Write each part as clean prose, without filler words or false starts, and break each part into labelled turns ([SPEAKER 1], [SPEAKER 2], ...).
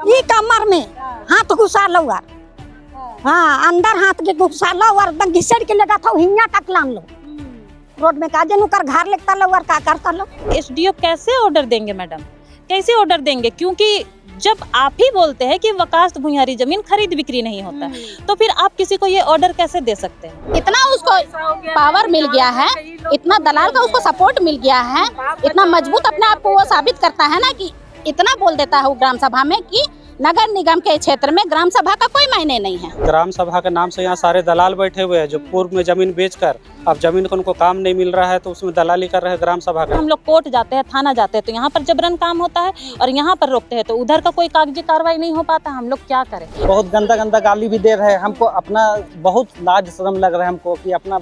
[SPEAKER 1] ये कमर में हाथ घुसा लो यार। हाँ अंदर हाथ के घुसा लो और एकदम घिसड़ के लगा था हिंगा तक लान लो रोड में काजे नुकर घर लेता लो और का करता लो।
[SPEAKER 2] एसडीओ कैसे ऑर्डर देंगे मैडम, कैसे ऑर्डर देंगे? क्योंकि जब आप ही बोलते हैं कि वकास भुइयारी जमीन खरीद बिक्री नहीं होता है, तो फिर आप किसी को ये ऑर्डर कैसे दे सकते हैं?
[SPEAKER 3] इतना उसको पावर मिल गया है, इतना दलाल का उसको सपोर्ट मिल गया है, इतना मजबूत अपने आप को वो साबित करता है ना कि इतना बोल देता है वो ग्राम सभा में कि नगर निगम के क्षेत्र में ग्राम सभा का कोई मायने नहीं है।
[SPEAKER 4] ग्राम सभा के नाम से यहाँ सारे दलाल बैठे हुए हैं जो पूर्व में जमीन बेचकर अब जमीन को उनको काम नहीं मिल रहा है तो उसमें दलाली कर रहे हैं ग्राम सभा का।
[SPEAKER 2] हम लोग कोर्ट जाते हैं, थाना जाते हैं, तो यहाँ पर जबरन काम होता है और यहाँ पर रोकते हैं तो उधर का कोई कागजी कार्रवाई नहीं हो पाता। हम लोग क्या करें?
[SPEAKER 4] बहुत गंदा गंदा गाली भी दे रहे हैं हमको, अपना बहुत लाज शर्म लग रहा है हमको कि अपना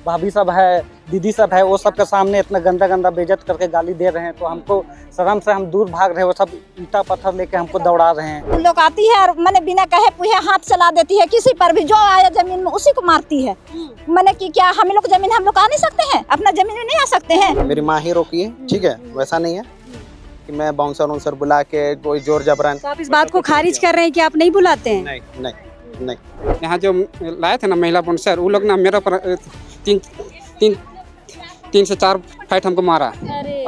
[SPEAKER 4] भाभी सब है, दीदी सब है, वो सब के सामने इतना गंदा गंदा बेइज्जत करके गाली दे रहे हैं तो हमको शर्म से हम दूर भाग रहे हैं। वो सब ईंटा पत्थर लेके हमको दौड़ा रहे हैं।
[SPEAKER 1] उन लोग आती है और मैंने बिना कहे पुहे हाथ चला देती है, किसी पर भी जो आया जमीन में उसी को मारती है। मैंने कि क्या हम लोग जमीन हम लोग आ नहीं सकते हैं? अपना जमीन में नहीं आ सकते हैं?
[SPEAKER 5] मेरी माँ ही रोकी है, ठीक है, वैसा नहीं है कि मैं बाउंसर वाउंसर बुला के कोई जोर जबरन।
[SPEAKER 6] तो आप इस बात को खारिज कर रहे हैं कि आप नहीं बुलाते हैं?
[SPEAKER 5] नहीं नहीं नहीं।
[SPEAKER 7] यहाँ जो लाए थे ना महिला बाउंसर, वो लोग ना मेरा पर तीन से चार फाइट हमको मारा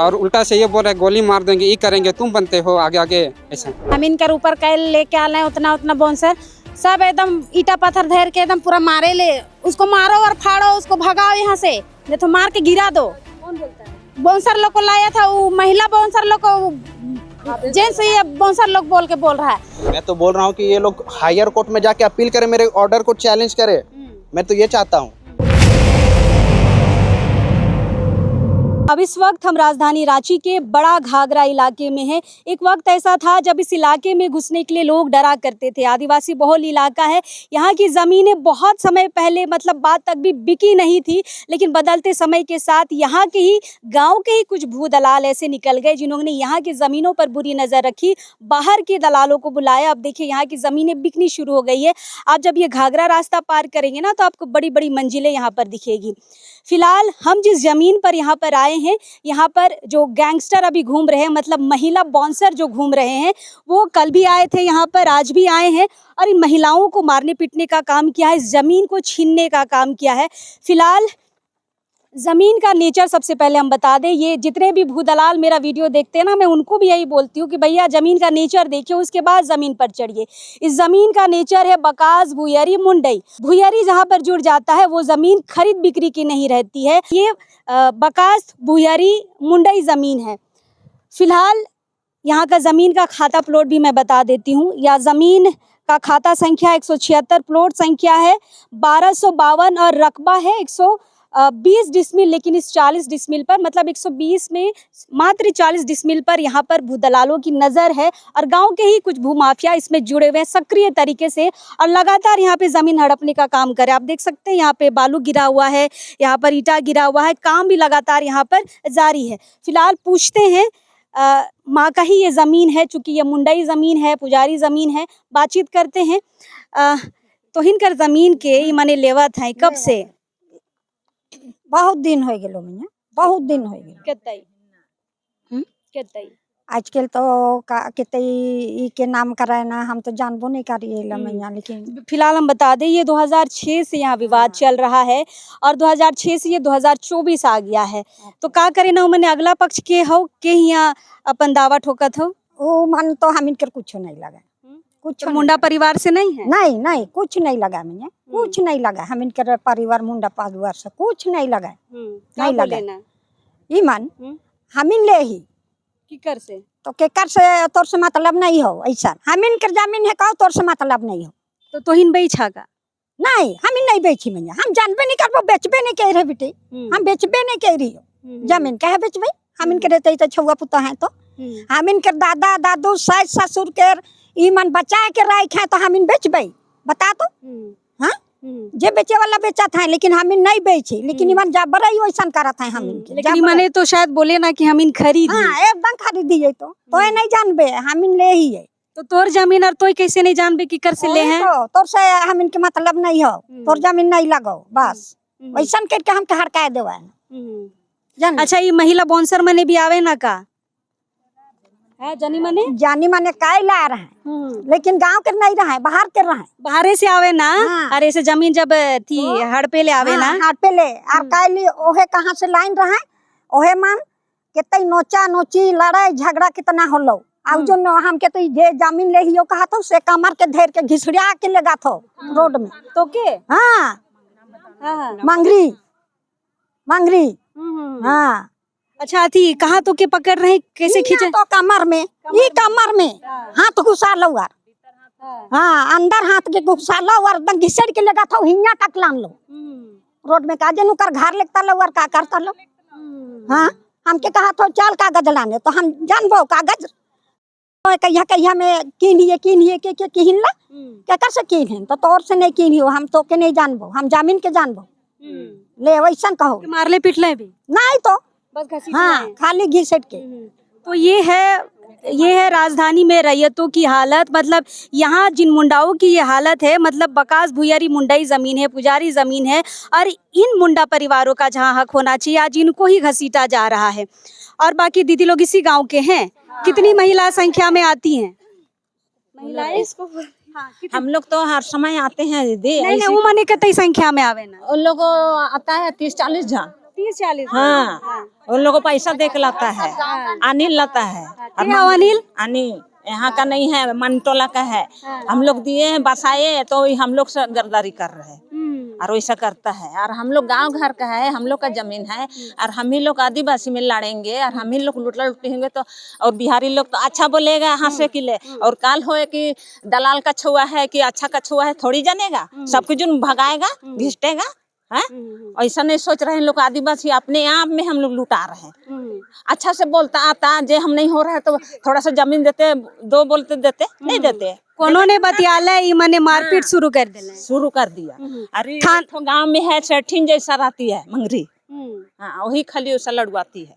[SPEAKER 7] और उल्टा से ये बोल रहे गोली मार देंगे, ये करेंगे, तुम बनते हो आगे आगे ऐसा।
[SPEAKER 6] हम इनकर ऊपर कैल लेके आ रहे हैं उतना उतना बाउंसर सब एकदम ईटा पत्थर धर के एकदम पूरा मारे ले, उसको मारो और फाड़ो, उसको भगाओ यहाँ से, नहीं तो मार के गिरा दो।
[SPEAKER 2] कौन बोलता है?
[SPEAKER 6] बाउंसर लोग को लाया था, वो महिला बाउंसर लोग को जेंट्स ये बाउंसर लोग बोल के बोल रहा है।
[SPEAKER 5] मैं तो बोल रहा हूँ कि ये लोग हायर कोर्ट में जाके अपील करे, मेरे ऑर्डर को चैलेंज करे। मैं तो ये चाहता हूँ।
[SPEAKER 6] अब इस वक्त हम राजधानी रांची के बड़ा घाघरा इलाके में हैं। एक वक्त ऐसा था जब इस इलाके में घुसने के लिए लोग डरा करते थे। आदिवासी बहुल इलाका है, यहाँ की ज़मीनें बहुत समय पहले मतलब बाद तक भी बिकी नहीं थी, लेकिन बदलते समय के साथ यहाँ के ही गांव के ही कुछ भू दलाल ऐसे निकल गए जिन्होंने यहाँ की ज़मीनों पर बुरी नज़र रखी, बाहर के दलालों को बुलाया। अब देखिए यहाँ की ज़मीनें बिकनी शुरू हो गई है। आप जब ये घाघरा रास्ता पार करेंगे ना तो आपको बड़ी बड़ी मंजिलें यहाँ पर दिखेगी। फिलहाल हम जिस ज़मीन पर यहाँ पर आए हैं, यहाँ पर जो गैंगस्टर अभी घूम रहे हैं, मतलब महिला बाउंसर जो घूम रहे हैं, वो कल भी आए थे यहाँ पर, आज भी आए हैं और इन महिलाओं को मारने पीटने का काम किया है, ज़मीन को छीनने का काम किया है। फिलहाल ज़मीन का नेचर सबसे पहले हम बता दें, ये जितने भी भूदलाल मेरा वीडियो देखते हैं ना, मैं उनको भी यही बोलती हूँ कि भैया ज़मीन का नेचर देखिए, उसके बाद ज़मीन पर चढ़िए। इस ज़मीन का नेचर है बकास भुइयारी मुंडई। भुइयारी जहाँ पर जुड़ जाता है वो ज़मीन खरीद बिक्री की नहीं रहती है। ये बकास भुइयारी मुंडई ज़मीन है। फिलहाल यहाँ का ज़मीन का खाता प्लॉट भी मैं बता देती हूँ। या ज़मीन का खाता संख्या 176, प्लॉट संख्या है 1252 और रकबा है 120 डिसमिल, लेकिन इस 40 डिसमिल पर मतलब 120 में मात्र 40 डिसमिल पर यहाँ पर भूदलालों की नज़र है और गांव के ही कुछ भूमाफिया इसमें जुड़े हुए हैं सक्रिय तरीके से और लगातार यहाँ पे ज़मीन हड़पने का काम करे। आप देख सकते हैं यहाँ पे बालू गिरा हुआ है, यहाँ पर ईटा गिरा हुआ है, काम भी लगातार यहाँ पर जारी है। फिलहाल पूछते हैं, माँ का ही ये ज़मीन है, चूँकि ये मुंडई ज़मीन है, पुजारी ज़मीन है, बातचीत करते हैं। तो हिनकर ज़मीन के मने लेवत है कब से?
[SPEAKER 1] बहुत दिन हो गए मैया, बहुत दिन हो गए।
[SPEAKER 6] कितई
[SPEAKER 1] आजकल तो कितई के नाम कराए ना, हम तो जानबो नहीं करिए मैया। लेकिन
[SPEAKER 6] फिलहाल हम बता दें ये 2006 से यहाँ विवाद चल रहा है और 2006 से ये 2024 आ गया है। तो का करे ना, मैंने अगला पक्ष के हो के यहाँ अपन दावा ठोकत हो?
[SPEAKER 1] वो मन तो हम इनकर कुछ नहीं लगा, कुछ
[SPEAKER 6] तो मुंडा परिवार से नहीं है?
[SPEAKER 1] नहीं नहीं कुछ नहीं लगा मैया, कुछ नहीं लगा। हम इनकर परिवार मुंडा परिवार से कुछ नहीं लगा, नहीं लगा। ईमान हम इन ले ही
[SPEAKER 6] किकर से
[SPEAKER 1] तो केकर से तोर से मतलब नहीं हो ऐसा। हम इनकर जमीन है कहो तोर से मतलब नहीं हो
[SPEAKER 6] तो तोहिन बेचा का?
[SPEAKER 1] नहीं हम इन नहीं बेची मैया, हम जानबे नहीं करबो, बेचबे नहीं कह रहे बेटे, हम बेचबे नहीं कह रही हो। जमीन कहे बेचबे? हम इनके रहते तो छुआ पुता है तो हम इनकर दादा दादू सास ससुर के ईमान बचा के रखे हैं तो हम इन बेचबे? बता तो। हाँ जे बेचे वाला बेचा था, लेकिन हम इन नहीं बेची, लेकिन ईमान जबरा ही वैसा करा था हम इनके।
[SPEAKER 6] लेकिन मैंने तो शायद बोले ना कि हम इन खरीद।
[SPEAKER 1] हाँ एकदम खरीदी है तो नहीं जानबे, हम इन ले ही है।
[SPEAKER 6] तो तोर जमीन और तोय कैसे नहीं जानबे कि कर से ले हैं?
[SPEAKER 1] तो तोर से हम इनके मतलब नहीं हो, तोर जमीन नहीं लगो बस वैसा करके हम हड़का देवा।
[SPEAKER 6] अच्छा ये महिला बाउंसर मने भी आवे ना का? है जानी माने
[SPEAKER 1] जानी माने काय ला रहे हैं, लेकिन गांव के नहीं रहे, बाहर के रहे।
[SPEAKER 6] बाहरे से आवे ना।
[SPEAKER 1] हाँ।
[SPEAKER 6] अरे से जमीन जब थी हड़पे ले आवे ना।
[SPEAKER 1] हाथ पे ले और काय ली ओहे कहाँ से लाइन रहे, ओहे मान कितई नोचा नोची लड़ाई झगड़ा कितना होलो। अब जो हम के तो जे जमीन ले हियो कहा तो से कमर के घेर के घिसड़िया के लेगा थो रोड में
[SPEAKER 6] तो के
[SPEAKER 1] हाँ
[SPEAKER 6] हाँ
[SPEAKER 1] मंगरी मंगरी हाँ।
[SPEAKER 6] अच्छा थी कहाँ तो के पकड़ रहे कैसे खींचे
[SPEAKER 1] तो कमर में ये कमर में हाथ घुसा लो यार। हाँ अंदर हाथ के घुसा लो और एकदम घिसड़ के लेगा था हिंगा तक लान लो रोड में काजे नुकर घर लेता लो और का करता लो। हाँ हमके कहा तो चल कागज लाने तो हम जानबो कागज कहिया कहिया में कीन के किन ला क्या कर से कीन है तो तोर से नहीं कीन हो, हम तो के नहीं जानबो, हम जमीन के जानबो। ले वैसा कहो
[SPEAKER 6] मारले पिटले भी
[SPEAKER 1] नहीं तो
[SPEAKER 6] बस घसीट
[SPEAKER 1] हाँ खाली घिसट के।
[SPEAKER 6] तो ये है राजधानी में रैयतों की हालत। मतलब यहाँ जिन मुंडाओं की ये हालत है, मतलब बकास भुइयारी मुंडाई जमीन है, पुजारी जमीन है और इन मुंडा परिवारों का जहाँ हक होना चाहिए आज इनको ही घसीटा जा रहा है। और बाकी दीदी लोग इसी गांव के हैं। कितनी महिला संख्या में आती हैं महिलाएं इसको?
[SPEAKER 8] हम लोग तो हर समय आते हैं दीदी।
[SPEAKER 6] नहीं वो माने कितनी संख्या में आवे ना?
[SPEAKER 8] उन लोग आता है 30-40 जन।
[SPEAKER 6] 30-40
[SPEAKER 8] हाँ उन लोगों को पैसा दे के लाता है। अनिल लाता है।
[SPEAKER 6] अनिल
[SPEAKER 8] अनिल यहाँ का नहीं है, मनटोला का है। हम लोग दिए हैं बसाए तो हम लोग से गर्दारी कर रहे हैं और वैसा करता है। और हम लोग गांव घर का है, हम लोग का जमीन है और हम ही लोग आदिवासी में लड़ेंगे और हम ही लोग लुटला लुटी होंगे तो और बिहारी लोग तो अच्छा बोलेगा हंसे के लिए और काल होए कि दलाल का छुआ है कि अच्छा का छुआ है थोड़ी जानेगा, सबको जो भगाएगा घिसटेगा है। ऐसा नहीं सोच रहे हैं लोग आदिवासी अपने आप में हम लोग लुटा रहे हैं। अच्छा से बोलता आता जे हम नहीं हो रहा है तो थोड़ा सा जमीन देते, दो बोलते देते नहीं देते।
[SPEAKER 6] कोनोने बतियाले मने मारपीट शुरू कर दिया।
[SPEAKER 8] अरे गांव में है सेठिन जैसा रहती है मंगरी। हाँ वही खाली उसा लड़वाती है।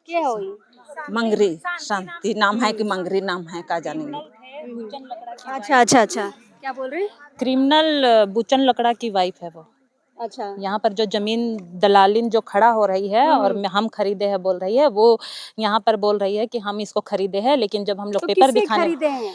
[SPEAKER 6] क्या होई
[SPEAKER 8] मंगरी शांति नाम है कि मंगरी नाम है का जानेंगे।
[SPEAKER 6] अच्छा क्या बोल रहे?
[SPEAKER 2] क्रिमिनल बुचन लकड़ा की वाइफ है वो।
[SPEAKER 6] अच्छा
[SPEAKER 2] यहाँ पर जो जमीन दलालिन जो खड़ा हो रही है और हम खरीदे हैं बोल रही है, वो यहाँ पर बोल रही है कि हम इसको खरीदे हैं, लेकिन जब हम लोग
[SPEAKER 6] तो
[SPEAKER 2] पेपर
[SPEAKER 6] किससे
[SPEAKER 2] दिखाने
[SPEAKER 6] खरीदे हैं?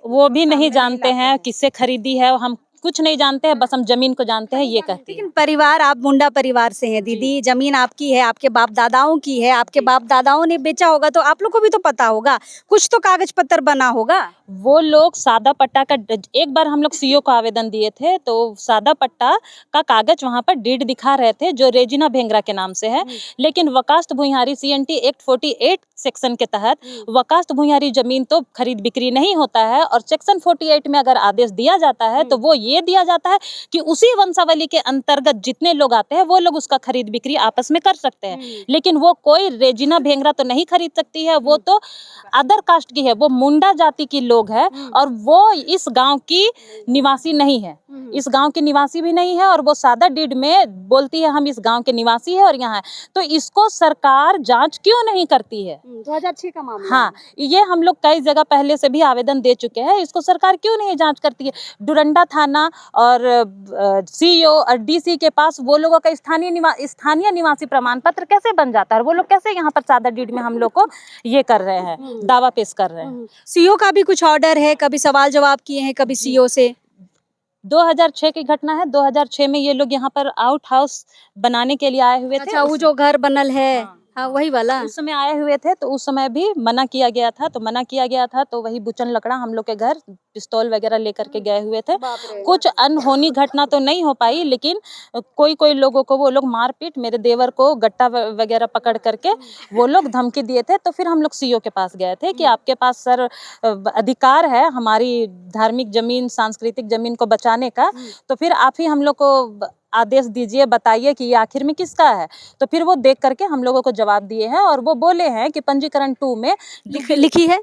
[SPEAKER 2] वो भी नहीं जानते हैं किससे खरीदी है, हम कुछ नहीं जानते हैं, बस हम जमीन को जानते हैं ये कहती है।
[SPEAKER 6] लेकिन परिवार आप मुंडा परिवार से हैं दीदी, जमीन आपकी है, आपके बाप दादाओं की है, आपके बाप दादाओं ने बेचा होगा तो आप लोग को भी तो पता होगा, कुछ तो कागज पत्र बना होगा।
[SPEAKER 2] वो लोग सादा पट्टा का एक बार हम लोग सीओ को आवेदन दिए थे तो सादा पट्टा का कागज वहाँ पर डीड दिखा रहे थे जो रेजिना भेंगरा के नाम से है, लेकिन वकास्त भुइयारी CNT एक्ट 48 सेक्शन के तहत वकास्त भुइयारी जमीन तो खरीद बिक्री नहीं होता है और सेक्शन 48 में अगर आदेश दिया जाता है तो वो ये दिया जाता है कि उसी वंशावली के अंतर्गत जितने लोग आते हैं वो लोग उसका खरीद बिक्री आपस में कर सकते हैं, लेकिन वो कोई रेजिना भेंगरा तो नहीं खरीद सकती है, वो तो अदर कास्ट की है, वो मुंडा जाति की लोग है और वो इस गांव की निवासी नहीं है, इस गांव की निवासी भी नहीं है और वो सादा डीड में बोलती है हम इस गांव के निवासी है और यहाँ है, तो इसको सरकार जांच क्यों नहीं करती है?
[SPEAKER 6] 2006 का मामला।
[SPEAKER 2] हाँ ये हम लोग कई जगह पहले से भी आवेदन दे चुके हैं, इसको सरकार क्यों नहीं जांच करती है? डुरंडा थाना और CO और DC के पास वो लोगों का स्थानीय निवासी प्रमाण पत्र कैसे बन जाता है? वो लोग कैसे यहाँ पर सादा डीड में हम लोग को ये कर रहे हैं, दावा पेश कर रहे हैं?
[SPEAKER 6] CO का भी कुछ ऑर्डर है, कभी सवाल जवाब किए हैं कभी CO से?
[SPEAKER 2] 2006 की घटना है, 2006 में ये लोग यहाँ पर आउट हाउस बनाने के लिए आए हुए थे।
[SPEAKER 6] अच्छा वो जो घर बनल है हाँ वही वाला
[SPEAKER 2] उस समय आए हुए थे तो उस समय भी मना किया गया था तो वही बुचन लकड़ा हम लोग के घर पिस्तौल वगैरह लेकर के गए हुए थे। कुछ अनहोनी घटना तो नहीं हो पाई, लेकिन कोई लोगों को वो लोग मारपीट, मेरे देवर को गट्टा वगैरह पकड़ करके वो लोग धमकी दिए थे। तो फिर हम लोग CO के पास गए थे कि आपके पास सर अधिकार है हमारी धार्मिक जमीन सांस्कृतिक जमीन को बचाने का, तो फिर आप ही हम लोग को आदेश दीजिए, बताइए कि ये आखिर में किसका है। तो फिर वो देख करके हम लोगों को जवाब दिए हैं और वो बोले हैं कि पंजीकरण 2 में
[SPEAKER 6] लिखी है,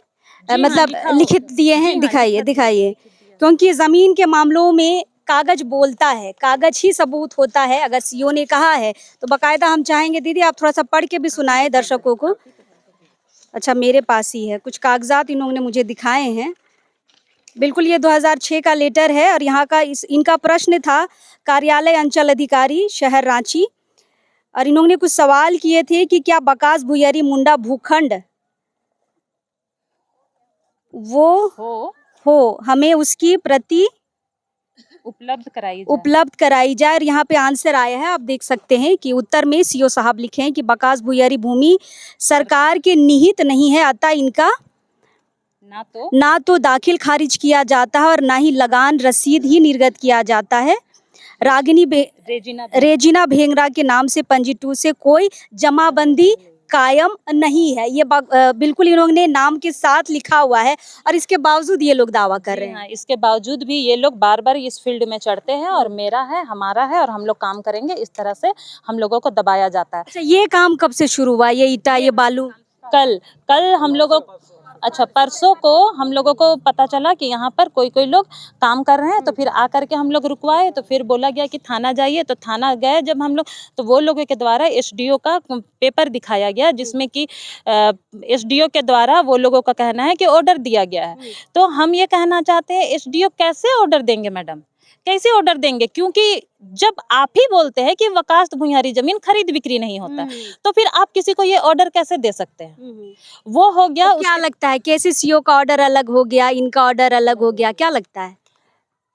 [SPEAKER 6] मतलब लिखित दिए हैं। दिखाइए क्योंकि जमीन के मामलों में कागज बोलता है, कागज ही सबूत होता है। अगर CO ने कहा है तो बाकायदा हम चाहेंगे दीदी आप थोड़ा सा पढ़ के भी सुनाए दर्शकों को। अच्छा मेरे पास ही है कुछ कागजात इन्होंने मुझे दिखाए हैं। बिल्कुल ये 2006 का लेटर है और यहाँ का इनका प्रश्न था कार्यालय अंचल अधिकारी शहर रांची, और इन्होंने कुछ सवाल किए थे कि क्या बकास भुइयारी मुंडा भूखंड वो हो हमें उसकी प्रति उपलब्ध कराई जाए। और यहाँ पे आंसर आया है, आप देख सकते हैं कि उत्तर में सीओ साहब लिखे हैं कि बकास भुइयारी भूमि सरकार के निहित नहीं है, अतः इनका ना तो दाखिल खारिज किया जाता है और ना ही लगान रसीद ही निर्गत किया जाता है। रेजिना भेंगरा के नाम से पंजी 2 से कोई जमाबंदी कायम नहीं है। ये बिल्कुल इन्होंने नाम के साथ लिखा हुआ है और इसके बावजूद ये लोग दावा कर रहे हैं।
[SPEAKER 2] इसके बावजूद भी ये लोग बार बार इस फील्ड में चढ़ते हैं और मेरा है, हमारा है और हम लोग काम करेंगे, इस तरह से हम लोगों को दबाया जाता है।
[SPEAKER 6] अच्छा, ये काम कब से शुरू हुआ, ये ईटा ये बालू?
[SPEAKER 2] कल हम लोगों परसों को हम लोगों को पता चला कि यहाँ पर कोई लोग काम कर रहे हैं, तो फिर आकर के हम लोग रुकवाए, तो फिर बोला गया कि थाना जाइए, तो थाना गए जब हम लोग, तो वो लोगों के द्वारा एसडीओ का पेपर दिखाया गया जिसमें कि एसडीओ के द्वारा वो लोगों का कहना है कि ऑर्डर दिया गया है। तो हम ये कहना चाहते हैं, एसडीओ कैसे ऑर्डर देंगे मैडम, कैसे ऑर्डर देंगे? क्योंकि जब आप ही बोलते हैं कि वकास्त भुइयारी जमीन खरीद बिक्री नहीं होता, तो फिर आप किसी को ये ऑर्डर कैसे दे सकते हैं? वो हो गया।
[SPEAKER 6] तो क्या लगता है कैसे सीओ का ऑर्डर अलग हो गया, इनका ऑर्डर अलग हो गया, क्या लगता है?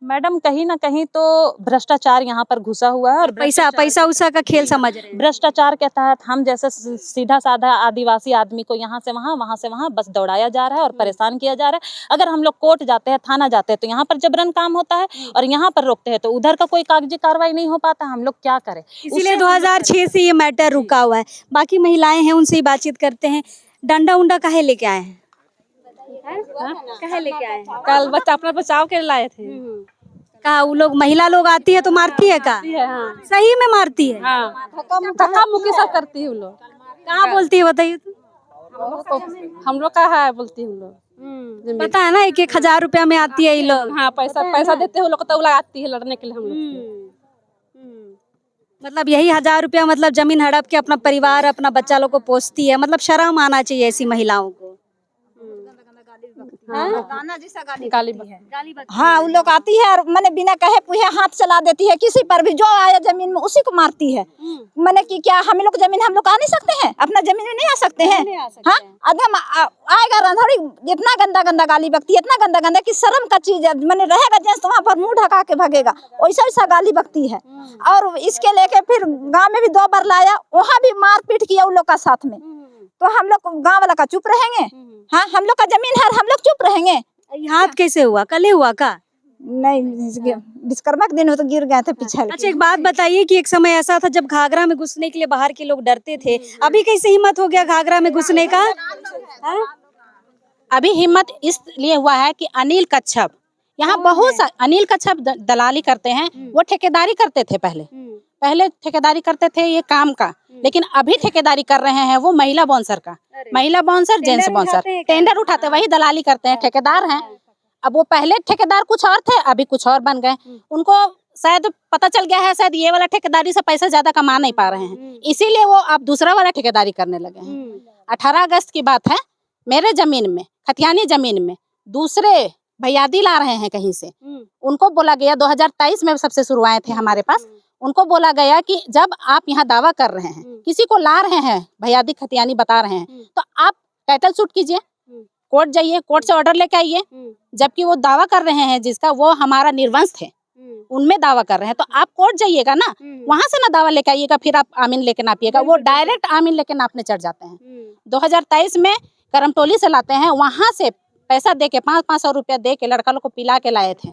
[SPEAKER 2] मैडम कहीं ना कहीं तो भ्रष्टाचार यहाँ पर घुसा हुआ है और
[SPEAKER 6] पैसा उसा का खेल समझ रहे हैं।
[SPEAKER 2] भ्रष्टाचार के तहत हम जैसे सीधा साधा आदिवासी आदमी को यहाँ से वहाँ बस दौड़ाया जा रहा है और परेशान किया जा रहा है। अगर हम लोग कोर्ट जाते हैं, थाना जाते हैं, तो यहाँ पर जबरन काम होता है और यहाँ पर रोकते हैं तो उधर का कोई कागजी कार्रवाई नहीं हो पाता। हम लोग क्या करें?
[SPEAKER 6] इसीलिए 2006 से ये मैटर रुका हुआ है। बाकी महिलाएं हैं, उनसे ही बातचीत करते हैं। डंडा उंडा काहे लेके आए हैं? काहे लेके आए हैं?
[SPEAKER 9] कल बच्चा अपना बचाव के लाए थे।
[SPEAKER 6] कहा वो लोग, महिला लोग आती है तो मारती है का?
[SPEAKER 9] हाँ।
[SPEAKER 6] सही में मारती है?
[SPEAKER 9] हाँ, धक्का मुक्की सब करती है वो लोग।
[SPEAKER 6] कहाँ बोलती है बताइए तो?
[SPEAKER 9] हम लोग का है बोलती है लोग।
[SPEAKER 6] पता है ना, 1,000 रुपया में आती है ये लोग।
[SPEAKER 9] हाँ, पैसा देते हैं लोग तो आती है लड़ने के लिए हम लोग।
[SPEAKER 6] मतलब यही 1,000 रुपया मतलब जमीन हड़प के अपना परिवार अपना बच्चा लोग को पोसती है। मतलब शर्म आना चाहिए ऐसी महिलाओं को।
[SPEAKER 1] हाँ, वो लोग आती है और मैंने बिना कहे पुहे हाथ चला देती है किसी पर भी, जो आया जमीन में उसी को मारती है। मैंने कि क्या हम लोग जमीन हम लोग आ नहीं सकते हैं? अपना जमीन में नहीं आ सकते हैं? हाँ, आदम आएगा रंधौड़ी, इतना गंदा गाली बकती है, इतना गंदा कि शर्म का चीज है। मैंने रहेगा जेंट्स तो वहाँ पर मुंह ढका के भागेगा, वैसा गाली बकती है। और इसके लेके फिर गाँव में भी 2 बार लाया, वहाँ भी मार पीट किया उन लोग का साथ में। तो हम लोग गाँव वाला का चुप रहेंगे? हाँ, हम लोग का जमीन है, हम लोग चुप रहेंगे?
[SPEAKER 6] हाथ कैसे हुआ? कल ही हुआ का?
[SPEAKER 1] नहीं, विश्वकर्मा के दिन हो तो गिर गए थे पीछे।
[SPEAKER 6] अच्छा, एक बात बताइए कि एक समय ऐसा था जब घाघरा में घुसने के लिए बाहर के लोग डरते थे, अभी कैसे हिम्मत हो गया घाघरा में घुसने का?
[SPEAKER 3] अभी हिम्मत इसलिए हुआ है कि अनिल कच्छप, यहाँ बहुत सा अनिल कच्छप दलाली करते हैं। वो ठेकेदारी करते थे, पहले ठेकेदारी करते थे ये काम का, लेकिन अभी ठेकेदारी कर रहे हैं वो महिला बॉन्सर का। महिला बॉन्सर, जेंट्स बॉन्सर, टेंडर उठाते, वही दलाली करते हैं, ठेकेदार हैं। अब वो पहले ठेकेदार कुछ और थे, अभी कुछ और बन गए। उनको शायद पता चल गया है, शायद ये वाला ठेकेदारी से पैसा ज्यादा कमा नहीं पा रहे हैं, इसीलिए वो अब दूसरा वाला ठेकेदारी करने लगे हैं। 18 अगस्त की बात है, मेरे जमीन में, खतियानी जमीन में दूसरे भैयादी ला रहे हैं कहीं से। उनको बोला गया, 2023 में सबसे शुरू आए थे हमारे पास, उनको बोला गया कि जब आप यहाँ दावा कर रहे हैं, किसी को ला रहे हैं, भैयादी खतियानी बता रहे हैं, तो आप टाइटल सूट कीजिए, कोर्ट जाइए, कोर्ट से ऑर्डर लेके आइए। जबकि वो दावा कर रहे हैं जिसका, वो हमारा निर्वंश थे, उनमें दावा कर रहे हैं, तो आप कोर्ट जाइएगा ना, वहां से ना दावा लेके आइएगा, फिर आप आमीन लेके नापिएगा। वो डायरेक्ट आमीन लेके नापने चढ़ जाते हैं। 2023 में करमटोली से लाते हैं, वहां से पैसा दे के 500 रुपया दे के लड़का लोग को पिला के लाए थे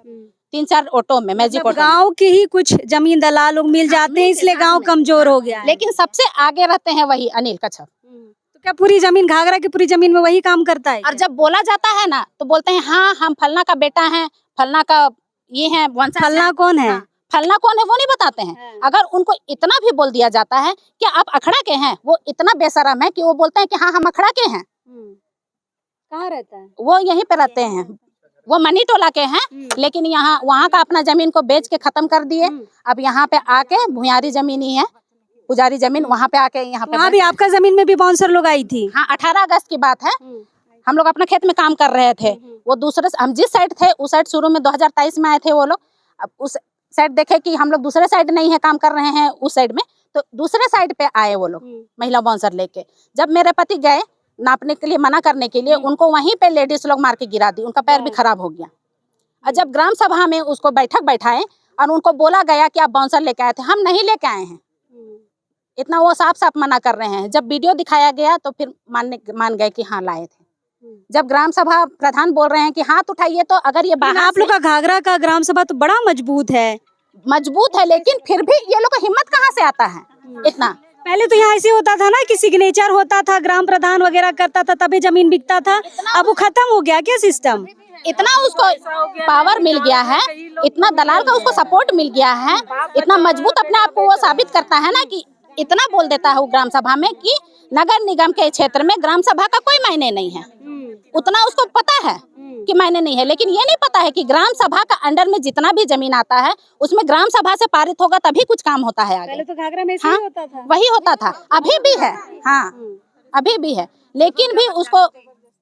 [SPEAKER 3] 3-4 ऑटो में, मैजिक ऑटो।
[SPEAKER 6] गाँव के ही कुछ जमीन दलाल लोग मिल जाते हैं, इसलिए गाँव कमजोर हो गया है।
[SPEAKER 3] लेकिन सबसे आगे रहते हैं वही अनिल कच्छप।
[SPEAKER 6] तो क्या पूरी जमीन, घाघरा की पूरी जमीन में वही काम करता है?
[SPEAKER 3] और जब बोला जाता है ना, तो बोलते हैं हाँ हम फलना का बेटा है, फलना का ये है,
[SPEAKER 6] फलना कौन है?
[SPEAKER 3] फलना कौन है वो नहीं बताते हैं। अगर उनको इतना भी बोल दिया जाता है कि आप अखड़ा के हैं, वो इतना बेशरम है कि वो बोलते हैं कि हाँ हम अखड़ा के हैं।
[SPEAKER 6] कहाँ रहता है
[SPEAKER 3] वो? यहीं पे रहते हैं, वो मनी टोला के हैं, लेकिन यहाँ वहाँ का अपना जमीन को बेच के खत्म कर दिए। अब यहाँ पे आके भुइयारी जमीन ही है, पुजारी जमीन, वहाँ पे आके यहाँ पे
[SPEAKER 6] भी आपका जमीन में भी बाउंसर लोग आई थी?
[SPEAKER 3] हाँ, 18 अगस्त की बात है, हम लोग अपने खेत में काम कर रहे थे। वो दूसरे, हम जिस साइड थे उस साइड शुरू में 2023 में आए थे वो लोग। अब उस साइड देखे कि हम लोग दूसरे साइड नहीं है, काम कर रहे हैं उस साइड में, तो दूसरे साइड पे आए वो लोग महिला बाउंसर लेके। जब मेरे पति गए नापने के लिए मना करने के लिए उनको वहीं पे लेडीज लोग मार के गिरा दी, उनका पैर भी खराब हो गया। और जब ग्राम सभा में उसको बैठक बैठाए और उनको बोला गया कि आप बाउंसर लेके आए थे, हम नहीं लेके आए हैं, इतना वो साफ साफ मना कर रहे हैं। जब वीडियो दिखाया गया तो फिर मान गए कि हाँ लाए थे। जब ग्राम सभा प्रधान बोल रहे हैं कि हाथ उठाइए, तो अगर ये बाहर
[SPEAKER 6] आप लोग का घाघरा का ग्राम सभा तो बड़ा मजबूत है,
[SPEAKER 3] लेकिन फिर भी ये लोग को हिम्मत कहाँ से आता है इतना।
[SPEAKER 6] पहले तो यहाँ ऐसे होता था ना कि सिग्नेचर होता था, ग्राम प्रधान वगैरह करता था, तभी जमीन बिकता था। अब वो खत्म हो गया क्या सिस्टम?
[SPEAKER 3] इतना उसको पावर मिल गया है, इतना दलाल का उसको सपोर्ट मिल गया है, इतना मजबूत अपने आप को वो साबित करता है ना कि इतना बोल देता है वो ग्राम सभा में कि नगर निगम के क्षेत्र में ग्राम सभा का कोई मायने नहीं है। उतना उसको पता है कि मायने नहीं है, लेकिन ये नहीं पता है कि ग्राम सभा का अंडर में जितना भी जमीन आता है उसमें ग्राम सभा से पारित होगा तभी कुछ काम होता है आगे।
[SPEAKER 6] पहले तो घाघरा में ऐसे
[SPEAKER 3] हाँ,
[SPEAKER 6] ही होता था।
[SPEAKER 3] वही होता था, अभी भी है। हाँ, अभी भी है, लेकिन भी उसको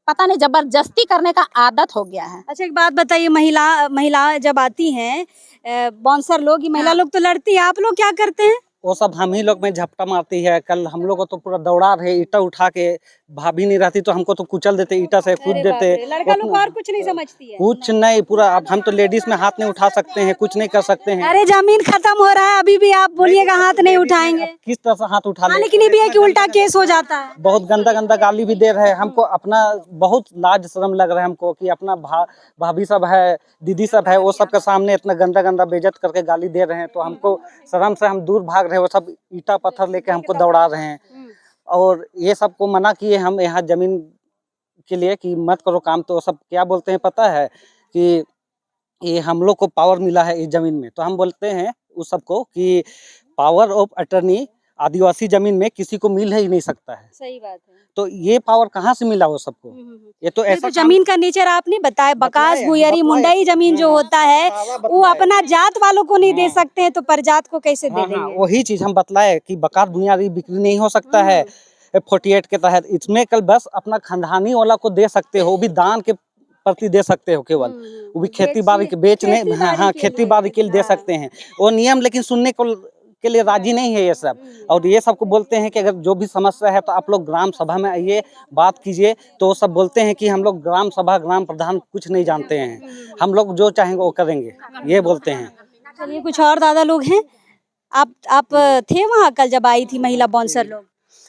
[SPEAKER 3] पता नहीं जबरदस्ती करने का आदत हो गया है।
[SPEAKER 6] अच्छा एक बात बताइए, महिला जब आती हैं बाउंसर लोग, महिला लोग तो लड़ती है, आप लोग क्या करते हैं?
[SPEAKER 4] वो सब हम ही लोग में झपटा मारती है। कल हम लोग को तो पूरा दौड़ा रहे, ईटा उठा के, भाभी नहीं रहती तो हमको तो कुचल देते, ईटा से कूद देते।
[SPEAKER 6] लड़का लोग और कुछ नहीं समझती है,
[SPEAKER 4] कुछ नहीं, पूरा अब हम तो लेडीज में हाथ नहीं उठा सकते हैं, कुछ नहीं कर सकते हैं।
[SPEAKER 6] अरे जमीन खत्म हो रहा है, अभी भी आप बोलिएगा हाथ नहीं उठाएंगे?
[SPEAKER 4] किस तरह से हाथ उठा
[SPEAKER 6] लेकिन ये भी है कि उल्टा केस हो जाता है।
[SPEAKER 4] बहुत गंदा गंदा गाली भी दे रहे हैं हमको। अपना बहुत लाज शर्म लग रहा है हमको कि अपना भाभी सब है, दीदी सब है, वो सब के सामने इतना गंदा गंदा बेइज्जत करके गाली दे रहे हैं, तो हमको शर्म से हम दूर भाग रहे हैं। वो सब ईटा पत्थर लेके हमको दौड़ा रहे हैं और ये सबको मना किए हम यहाँ जमीन के लिए कि मत करो काम। तो सब क्या बोलते हैं पता है कि ये हम लोग को पावर मिला है इस जमीन में, तो हम बोलते हैं उस सबको कि पावर ऑफ अटर्नी आदिवासी जमीन में किसी को मिल ही नहीं सकता है।
[SPEAKER 6] सही बात है।
[SPEAKER 4] तो ये पावर कहाँ से मिला वो सबको? ये तो ऐसा
[SPEAKER 6] जमीन का नेचर आपने बताया, बकास भुयरी मुंडई जमीन जो होता है वो अपना जात वालों को नहीं दे सकते हैं, तो परजात को कैसे दे देंगे?
[SPEAKER 4] वही चीज हम बतलाए कि बकास भुयरी बिक्री नहीं हो सकता है 48 के तहत। इसमें कल बस अपना खानदानी वाला को दे सकते हो, भी दान के प्रति दे सकते हो केवल, वो भी खेती बाड़ी के बेचने, हाँ खेती बाड़ी के लिए दे सकते हैं वो नियम, लेकिन सुनने को के लिए राजी नहीं है ये सब। और ये सबको बोलते हैं कि अगर जो भी समस्या है तो आप लोग ग्राम सभा में आइए, बात कीजिए। तो वो सब बोलते हैं कि हम लोग ग्राम सभा ग्राम प्रधान कुछ नहीं जानते हैं, हम लोग जो चाहेंगे वो करेंगे, ये बोलते हैं।
[SPEAKER 6] चलिए कुछ और दादा लोग हैं, आप थे वहाँ कल जब आई थी महिला बाउंसर लोग?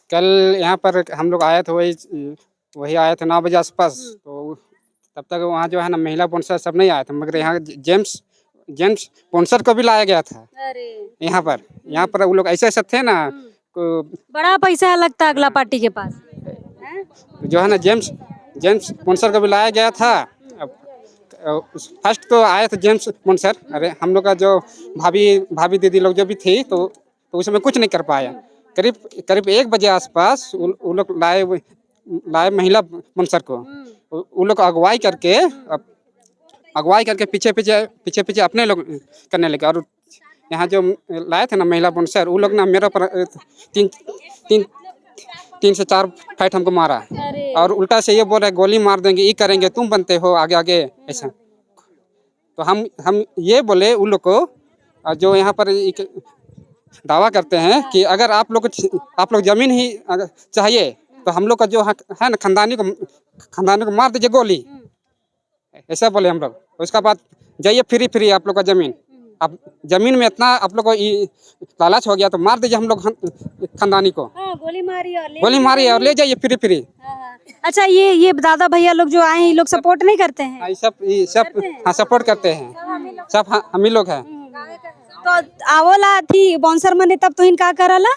[SPEAKER 7] कल यहाँ पर हम लोग आए थे, वही आए थे 9 बजे आसपास। तो तब तक वहाँ जो है ना महिला बाउंसर सब नहीं आए थे, मगर यहाँ जेम्स बाउंसर को भी लाया गया था।
[SPEAKER 6] अरे
[SPEAKER 7] यहाँ पर वो लोग ऐसे थे ना,
[SPEAKER 6] बड़ा पैसा लगता है अगला पार्टी के पास,
[SPEAKER 7] जो है ना जेम्स बाउंसर को भी लाया गया था। फर्स्ट तो आए थे जेम्स बाउंसर, अरे हम लोग का जो भाभी दीदी लोग जो भी थी तो उसमें कुछ नहीं कर पाया। करीब 1 बजे आसपास वो लोग लाए महिला बाउंसर को, वो लोग अगुवाई करके पीछे अपने लोग करने लगे। और यहाँ जो लाए थे ना महिला बाउंसर, वो लोग ना मेरे पर 3 से 4 फाइट हमको मारा, और उल्टा से ये बोल रहे गोली मार देंगे, ये करेंगे, तुम बनते हो आगे ऐसा। तो हम ये बोले उन लोग को जो यहाँ पर दावा करते हैं कि अगर आप लोग जमीन ही चाहिए तो हम लोग का जो है ना खानदानी को मार दीजिए गोली, ऐसा बोले हम लोग। उसका बाद जाइए फ्री आप लोग का जमीन, अब जमीन में इतना आप लोग को लालच हो गया तो मार दीजिए हम लोग खानदानी को।
[SPEAKER 6] गोली
[SPEAKER 7] मारी और ले जाइए फ्री।
[SPEAKER 6] अच्छा ये दादा भैया लोग जो आए हैं, ये लोग सपोर्ट नहीं करते हैं?
[SPEAKER 7] ये सब हाँ सपोर्ट करते हैं, सब हम ही लोग हैं।
[SPEAKER 6] तो आवला थी बाउंसर मने तब तो इनका करला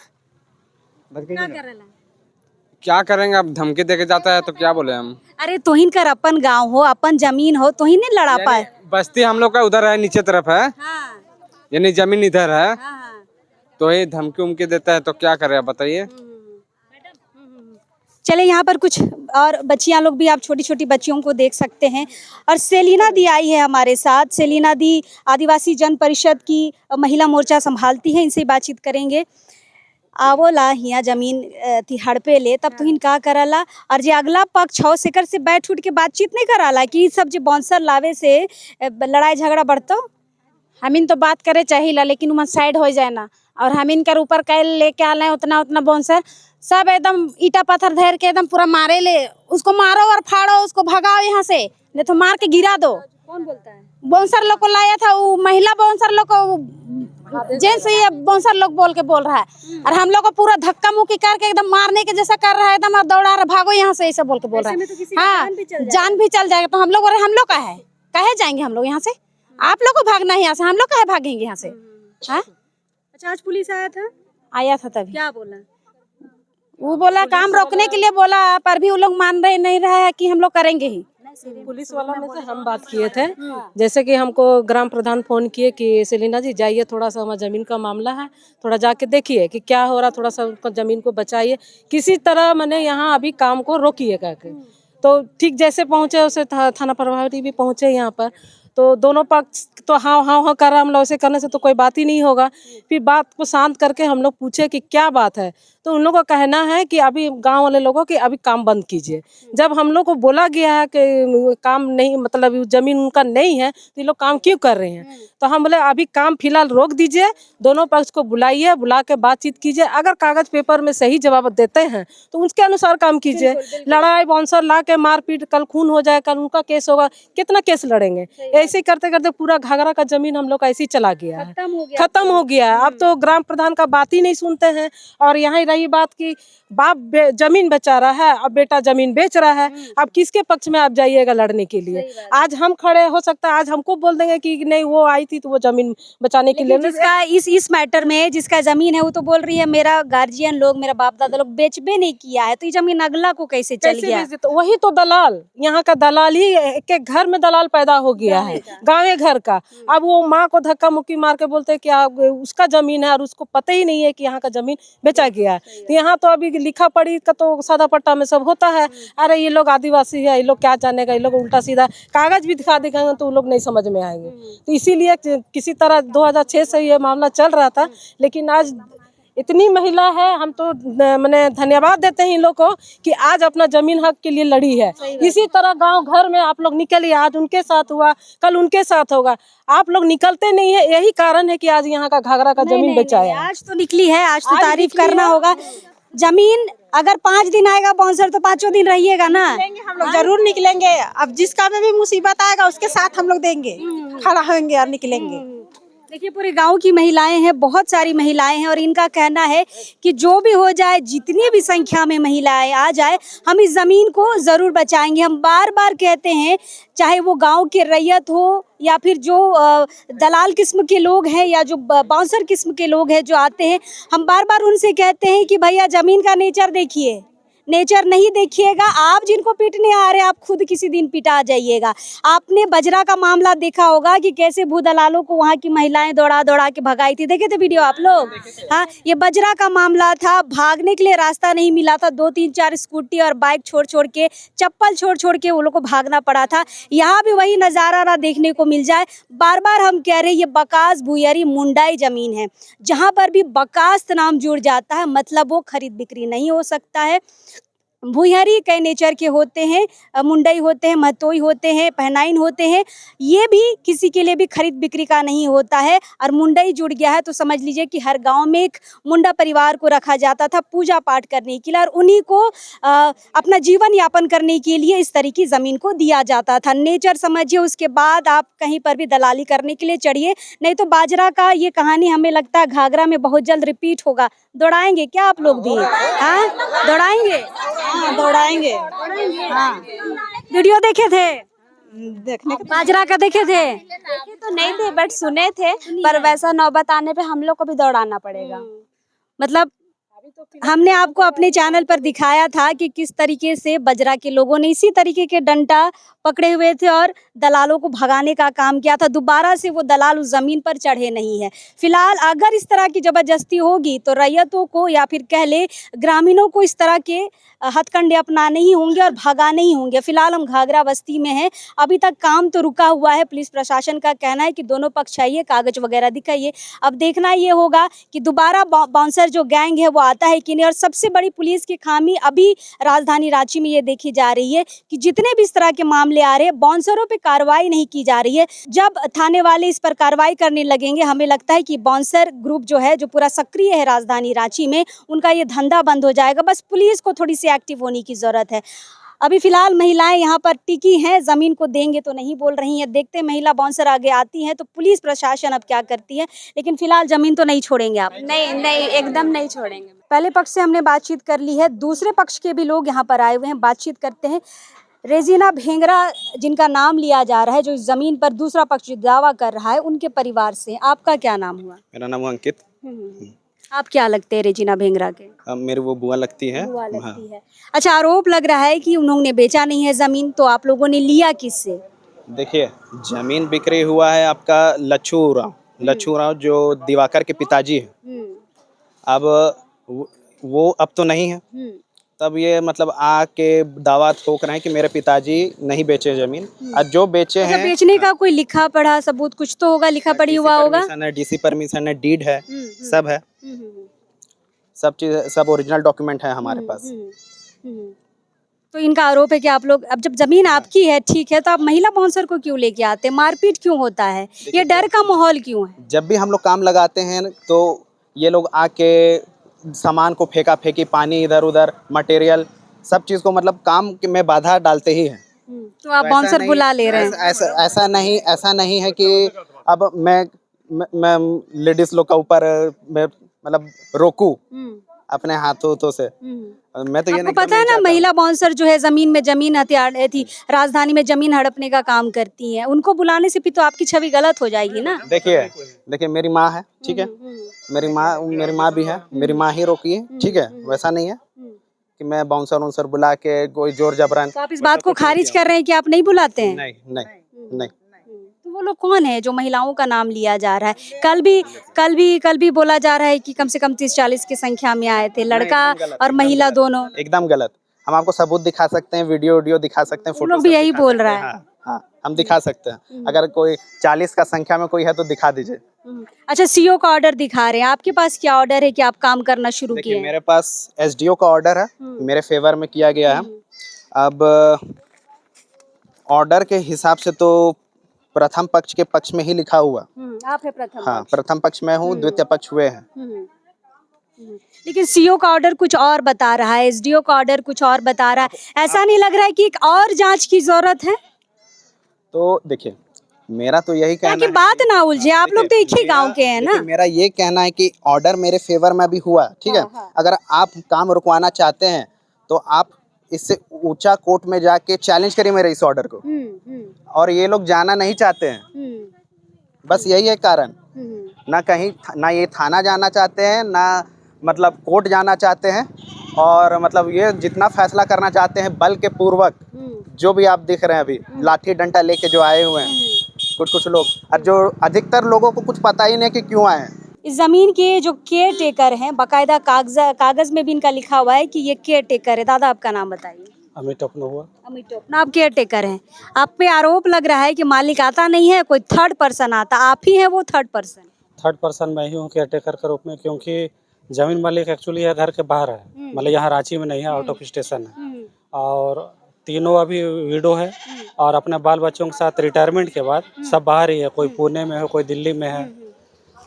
[SPEAKER 10] क्या करेंगे, अब धमकी देके जाता है तो क्या बोले हम।
[SPEAKER 6] अरे तो इनकर अपन गांव हो, अपन जमीन हो, तो ही नहीं लड़ा पाए।
[SPEAKER 10] बस्ती हम लोग का उधर है, नीचे तरफ है, यानी जमीन इधर है, तो ये धमकी उमकी देता है तो क्या करे बताइए।
[SPEAKER 6] चले यहाँ पर कुछ और बच्चियां लोग भी, आप छोटी छोटी बच्चियों को देख सकते हैं। और सेलिना दी आई है हमारे साथ। सेलिना दी आदिवासी जन परिषद की महिला मोर्चा संभालती है, इनसे बातचीत करेंगे। आवोला हिया जमीन थी हड़पे ले तब तो हिन का करला, और जे अगला पक्ष हो सेकर से बैठ उठ के बातचीत नहीं कराला कि सब जे बाउंसर लावे से लड़ाई झगड़ा बढ़तो।
[SPEAKER 3] हमिन तो बात करे चाहिए, लेकिन वहाँ साइड हो जाए ना, और हम इनके ऊपर कैल लेके आ रहे उतना उतना बाउंसर सब एकदम ईटा पत्थर धर के एकदम पूरा मारे ले, उसको मारो और फाड़ो, उसको भगाओ यहाँ से, नहीं तो मार के गिरा दो।
[SPEAKER 6] कौन बोलता है?
[SPEAKER 3] बाउंसर लोग को लाया था, वो महिला बाउंसर लोग को, जेंट्स ये बाउंसर लोग बोल रहा है, और हम लोग को पूरा धक्का मुक्की करके एकदम मारने के जैसा कर रहा है, एकदम और दौड़ा रहा, भागो यहाँ से, ऐसा बोल रहा है। हाँ, जान भी चल जाएगा। तो हम लोग का है, कहे जाएंगे हम लोग यहाँ से? आप लोग को भागना है यहाँ से, हम लोग कहे भागेंगे यहाँ से? हाँ,
[SPEAKER 6] अच्छा, आज पुलिस
[SPEAKER 3] आया था तभी।
[SPEAKER 6] क्या बोला?
[SPEAKER 3] वो बोला काम रोकने के लिए बोला, पर भी वो लोग मान नहीं रहा है कि हम लोग करेंगे ही।
[SPEAKER 9] पुलिस वाला में से हम बात किए थे, जैसे कि हमको ग्राम प्रधान फोन किए कि सेलिना जी जाइए, थोड़ा सा हमारा जमीन का मामला है, थोड़ा जाके देखिए कि क्या हो रहा, थोड़ा सा उनको जमीन को बचाइए, किसी तरह मैंने यहाँ अभी काम को रोकिए करके। तो ठीक जैसे पहुँचे, उसे थाना प्रभारी भी पहुँचे यहाँ पर, तो दोनों पक्ष तो हाँ कर रहा, हम लोग ऐसे करने से तो कोई बात ही नहीं होगा। फिर बात को शांत करके हम लोग पूछे कि क्या बात है, तो उन लोगों का कहना है कि अभी गांव वाले लोगों कि अभी काम बंद कीजिए। जब हम लोग को बोला गया है कि काम नहीं, मतलब जमीन उनका नहीं है, तो ये लोग काम क्यों कर रहे हैं? तो हम बोले अभी काम फिलहाल रोक दीजिए, दोनों पक्ष को बुलाइए, बुला के बातचीत कीजिए, अगर कागज पेपर में सही जवाब देते हैं तो उसके अनुसार काम कीजिए। लड़ाई बाउंसर ला के मारपीट, कल खून हो जाए, कल उनका केस होगा, कितना केस लड़ेंगे? ऐसे करते करते पूरा घाघरा का जमीन हम लोग का ऐसे ही चला गया है, खत्म हो गया है। अब तो ग्राम प्रधान का बात ही नहीं सुनते हैं। और यहाँ रही बात की बाप जमीन बचा रहा है, अब बेटा जमीन बेच रहा है, अब किसके पक्ष में आप जाइएगा लड़ने के लिए? आज हम खड़े, हो सकता है आज हमको बोल देंगे कि नहीं वो आई थी तो वो जमीन बचाने के लिए।
[SPEAKER 6] जिसका इस मैटर में जिसका जमीन है वो तो बोल रही है मेरा गार्जियन लोग, मेरा बाप दादा लोग बेचबे नहीं किया है, तो ये जमीन अगला को कैसे चल गया?
[SPEAKER 9] तो वही तो दलाल, यहाँ का दलाल ही के घर में दलाल पैदा हो गया है, गाँव घर का। अब वो माँ को धक्का मुक्की मार के बोलते हैं कि उसका जमीन है, और उसको पता ही नहीं है कि यहाँ का जमीन बेचा गया है। तो यहाँ तो अभी लिखा पढ़ी का तो सादा पट्टा में सब होता है। अरे ये लोग आदिवासी है, ये लोग क्या जानेगा, ये लोग उल्टा सीधा कागज भी दिखा देंगे तो वो लोग नहीं समझ में आएंगे। तो इसीलिए किसी तरह 2006 से ये मामला चल रहा था, लेकिन आज इतनी महिला है, हम तो मैंने धन्यवाद देते हैं इन लोग को कि आज अपना जमीन हक के लिए लड़ी है। इसी तरह गांव घर में आप लोग निकलिए, आज उनके साथ हुआ, कल उनके साथ होगा। आप लोग निकलते नहीं है, यही कारण है कि आज यहाँ का घाघरा का जमीन बेचाया।
[SPEAKER 6] आज तो निकली है, आज तो तारीफ करना होगा। जमीन अगर 5 दिन आएगा बाउंसर तो 5 दिन रहिएगा ना।
[SPEAKER 3] हम लोग जरूर निकलेंगे, अब जिसका में भी मुसीबत आएगा उसके साथ हम लोग देंगे, खड़ा होंगे और निकलेंगे।
[SPEAKER 6] देखिए पूरे गांव की महिलाएं हैं, बहुत सारी महिलाएं हैं, और इनका कहना है कि जो भी हो जाए, जितनी भी संख्या में महिलाएं आ जाए, हम इस जमीन को जरूर बचाएंगे। हम बार बार कहते हैं, चाहे वो गांव के रैयत हो या फिर जो दलाल किस्म के लोग हैं या जो बाउंसर किस्म के लोग हैं जो आते हैं, हम बार बार उनसे कहते हैं कि भैया जमीन का नेचर देखिए, नेचर नहीं देखिएगा। आप जिनको पीटने आ रहे हैं, आप खुद किसी दिन पिटा जाइएगा। आपने बजरा का मामला देखा होगा कि कैसे भू दलालों को वहाँ की महिलाएं दौड़ा दौड़ा के भगाई थी, देखे थे वीडियो आप लोग? हाँ, ये बजरा का मामला था, भागने के लिए रास्ता नहीं मिला था, 2-3-4 स्कूटी और बाइक छोड़ के, चप्पल छोड़ के वो लोग को भागना पड़ा था। यहाँ भी वही नज़ारा ना देखने को मिल जाए। बार बार हम कह रहे हैं, ये बकास भुइयारी मुंडाई जमीन है, जहाँ पर भी बकास्त नाम जुड़ जाता है मतलब वो खरीद बिक्री नहीं हो सकता है। भुइयारी कई नेचर के होते हैं, मुंडई होते हैं, महतोई होते हैं, पहनाइन होते हैं, ये भी किसी के लिए भी खरीद बिक्री का नहीं होता है। और मुंडई जुड़ गया है तो समझ लीजिए कि हर गांव में एक मुंडा परिवार को रखा जाता था पूजा पाठ करने के लिए, और उन्हीं को अपना जीवन यापन करने के लिए इस तरह की ज़मीन को दिया जाता था। नेचर समझिए, उसके बाद आप कहीं पर भी दलाली करने के लिए चढ़िए, नहीं तो बाजरा का ये कहानी हमें लगता है घाघरा में बहुत जल्द रिपीट होगा। दौड़ाएंगे क्या आप लोग भी? हाँ, दौड़ाएंगे? हाँ, दौड़ाएंगे। हाँ, वीडियो देखे थे? देखने बाजरा का देखे थे?
[SPEAKER 11] देखे तो नहीं थे, बट सुने थे, पर वैसा नौबत आने पे हम लोग को भी दौड़ाना पड़ेगा।
[SPEAKER 6] मतलब हमने आपको अपने चैनल पर दिखाया था कि किस तरीके से बजरा के लोगों ने इसी तरीके के डंडा पकड़े हुए थे और दलालों को भगाने का काम किया था। दोबारा से वो दलाल उस जमीन पर चढ़े नहीं है। फिलहाल अगर इस तरह की जबरदस्ती होगी तो रैयतों को या फिर कह ले ग्रामीणों को इस तरह के हथकंडे अपनाने ही होंगे और भगाने ही होंगे। फिलहाल हम घाघरा बस्ती में हैं, अभी तक काम तो रुका हुआ है। पुलिस प्रशासन का कहना है कि दोनों पक्ष आइए, कागज वगैरह दिखाइए। अब देखना ये होगा कि दोबारा बाउंसर जो गैंग है वो आता है कि नहीं। और सबसे बड़ी पुलिस की खामी अभी राजधानी रांची में ये देखी जा रही है कि जितने भी इस तरह के मामले मामले आ रहे हैं, बाउंसरों पे कार्रवाई नहीं की जा रही है। जब थाने वाले इस पर कार्रवाई करने लगेंगे, हमें लगता है कि बाउंसर ग्रुप जो है, जो पूरा सक्रिय है राजधानी रांची में, उनका ये धंधा बंद हो जाएगा। बस पुलिस को थोड़ी सी एक्टिव होने की जरूरत है। अभी फिलहाल महिलाएं यहाँ पर टिकी हैं, जमीन को देंगे तो नहीं बोल रही हैं। देखते हैं महिला बाउंसर आगे आती हैं तो पुलिस प्रशासन अब क्या करती है, लेकिन फिलहाल जमीन तो नहीं छोड़ेंगे आप?
[SPEAKER 11] नहीं नहीं, एकदम नहीं छोड़ेंगे।
[SPEAKER 6] पहले पक्ष से हमने बातचीत कर ली है, दूसरे पक्ष के भी लोग यहाँ पर आए हुए हैं, बातचीत करते हैं। रेजिना भेंगरा जिनका नाम लिया जा रहा है, जो इस जमीन पर दूसरा पक्ष दावा कर रहा है, उनके परिवार से। आपका क्या नाम हुआ?
[SPEAKER 5] मेरा नाम अंकित।
[SPEAKER 6] आप क्या लगते हैं रेजिना भेंगरा के?
[SPEAKER 5] मेरी वो बुआ लगती है।
[SPEAKER 6] बुआ लगती है। अच्छा, आरोप लग रहा है कि उन्होंने बेचा नहीं है जमीन, तो आप लोगों ने लिया किससे?
[SPEAKER 5] देखिए, जमीन बिक्री हुआ है आपका लच्छू राव जो दिवाकर के पिताजी है। अब वो अब तो नहीं है, तब ये मतलब आके दावा ठोक रहे हैं कि मेरे पिताजी नहीं बेचे जमीन, और जो बेचे हैं।
[SPEAKER 6] बेचने का कोई लिखा पढ़ा सबूत कुछ तो होगा, लिखा पढ़ी हुआ होगा?
[SPEAKER 5] डीसी परमिशन है, डीड है, सब है, सब चीज, सब ओरिजिनल डॉक्यूमेंट है हमारे पास।
[SPEAKER 6] तो इनका आरोप है कि आप लोग, अब जब जमीन आपकी है, ठीक है, तो आप महिला बाउंसर को क्यों लेके आते हैं? मारपीट क्यों होता है? ये डर का माहौल क्यों है?
[SPEAKER 5] जब भी हम लोग काम लगाते हैं तो ये लोग आके सामान को फेंका फेंकी, पानी इधर उधर, मटेरियल, सब चीज को मतलब काम में बाधा डालते ही हैं।
[SPEAKER 6] तो आप बाउंसर बुला ले रहे हैं?
[SPEAKER 5] ऐसा नहीं है कि अब मैं लेडीज लोग का ऊपर मतलब रोकूं अपने हाथों से। मैं तो ये नहीं,
[SPEAKER 6] पता है ना, महिला बाउंसर जो है जमीन में जमीन हथियार थी, राजधानी में जमीन हड़पने का काम करती हैं, उनको बुलाने से भी तो आपकी छवि गलत हो जाएगी ना।
[SPEAKER 5] देखिए मेरी माँ है, ठीक है, मेरी माँ भी है, मेरी माँ ही रोकी है, ठीक है। वैसा नहीं है कि मैं बाउंसर बुला के कोई जोर जबरन।
[SPEAKER 6] तो आप इस बात को खारिज कर रहे हैं कि आप नहीं बुलाते हैं?
[SPEAKER 5] नहीं।
[SPEAKER 6] तो वो लोग कौन है जो महिलाओं का नाम लिया जा रहा है? कल भी बोला जा रहा है कि कम से कम 30-40 की संख्या में आए थे, लड़का और महिला दोनों।
[SPEAKER 5] एकदम गलत। हम आपको सबूत दिखा सकते हैं, वीडियो दिखा सकते हैं, फोटो
[SPEAKER 6] लोग भी यही बोल रहा है।
[SPEAKER 5] हाँ, हम दिखा सकते हैं। अगर कोई 40 का संख्या में कोई है तो दिखा दीजिए।
[SPEAKER 6] अच्छा, सीओ का ऑर्डर दिखा रहे हैं, आपके पास क्या ऑर्डर है कि आप काम करना शुरू किए?
[SPEAKER 5] मेरे पास एसडीओ का ऑर्डर है, मेरे फेवर में किया गया है। अब ऑर्डर के हिसाब से तो प्रथम पक्ष के पक्ष में ही लिखा हुआ।
[SPEAKER 6] आप है प्रथम?
[SPEAKER 5] हाँ, प्रथम पक्ष में हूँ, द्वितीय पक्ष हुए हैं।
[SPEAKER 6] लेकिन सीओ का ऑर्डर कुछ और बता रहा है, एसडीओ का ऑर्डर कुछ और बता रहा है। ऐसा नहीं लग रहा है कि एक और जांच की जरूरत है?
[SPEAKER 5] तो देखिए, मेरा तो यही कहना है,
[SPEAKER 6] बात ना उलझे, आप लोग तो एक ही गांव के हैं ना।
[SPEAKER 5] मेरा ये कहना है कि ऑर्डर मेरे फेवर में भी हुआ, ठीक है। अगर आप काम रुकवाना चाहते हैं तो आप इससे ऊंचा कोर्ट में जाके चैलेंज करिए मेरे इस ऑर्डर को। और ये लोग जाना नहीं चाहते हैं, बस यही है कारण। ना कहीं, ना ये थाना जाना चाहते हैं, ना मतलब कोर्ट जाना चाहते हैं, और मतलब ये जितना फैसला करना चाहते हैं बल के पूर्वक, जो भी आप दिख रहे हैं अभी लाठी डंडा लेके जो आए हुए हैं कुछ लोग, और जो अधिकतर लोगों को कुछ पता ही नहीं कि क्यों आए हैं।
[SPEAKER 6] इस जमीन के जो केयर टेकर हैं, बाकायदा कागज में भी इनका लिखा हुआ है कि ये केयर टेकर है। दादा, आपका नाम बताइए।
[SPEAKER 4] अमित हुआ।
[SPEAKER 6] आप केयर टेकर हैं, आप पे आरोप लग रहा है कि मालिक आता नहीं है, कोई थर्ड पर्सन आता, आप ही है वो थर्ड पर्सन?
[SPEAKER 4] थर्ड पर्सन मैं ही हूँ केयर टेकर के रूप में, क्योंकि जमीन मालिक एक्चुअली यह घर के बाहर है, मतलब यहाँ रांची में नहीं है, आउट ऑफ स्टेशन है, और तीनों अभी विडो है, और अपने बाल बच्चों के साथ रिटायरमेंट के बाद सब बाहर ही है, कोई पुणे में है, कोई दिल्ली में है।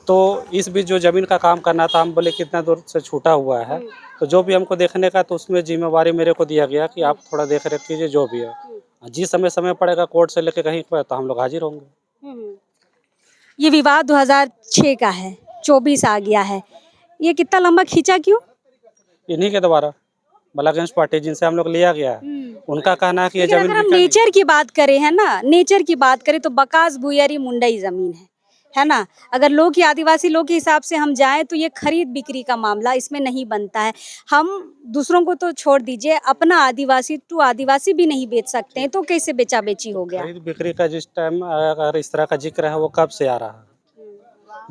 [SPEAKER 4] तो इस बीच जो ज़मीन का काम करना था, हम बोले कितना दूर से छूटा हुआ है, तो जो भी हमको देखने का, तो उसमें जिम्मेवारी मेरे को दिया गया कि आप थोड़ा देख रेख कीजिए, जो भी है, जिस समय पड़ेगा कोर्ट से लेके कहीं पर, तो हम लोग हाजिर होंगे।
[SPEAKER 6] ये विवाद 2006 का है, 24 आ गया है, ये कितना लंबा खींचा क्यों?
[SPEAKER 4] इन्हीं के द्वारा बलागंज पार्टी जिनसे हम लोग लिया गया है, उनका कहना है कि ये जमीन,
[SPEAKER 6] अगर हम नेचर की बात करें, है ना, नेचर की बात करें तो बकास भुइयारी मुंडई जमीन है ना। अगर लोग की आदिवासी लोग के हिसाब से हम जाएं तो ये खरीद बिक्री का मामला इसमें नहीं बनता है। हम दूसरों को तो छोड़ दीजिए, अपना आदिवासी टू आदिवासी भी नहीं बेच सकते हैं, तो कैसे बेचा बेची हो गया?
[SPEAKER 4] खरीद बिक्री का जिस टाइम अगर इस तरह का जिक्र है, वो कब से आ रहा है?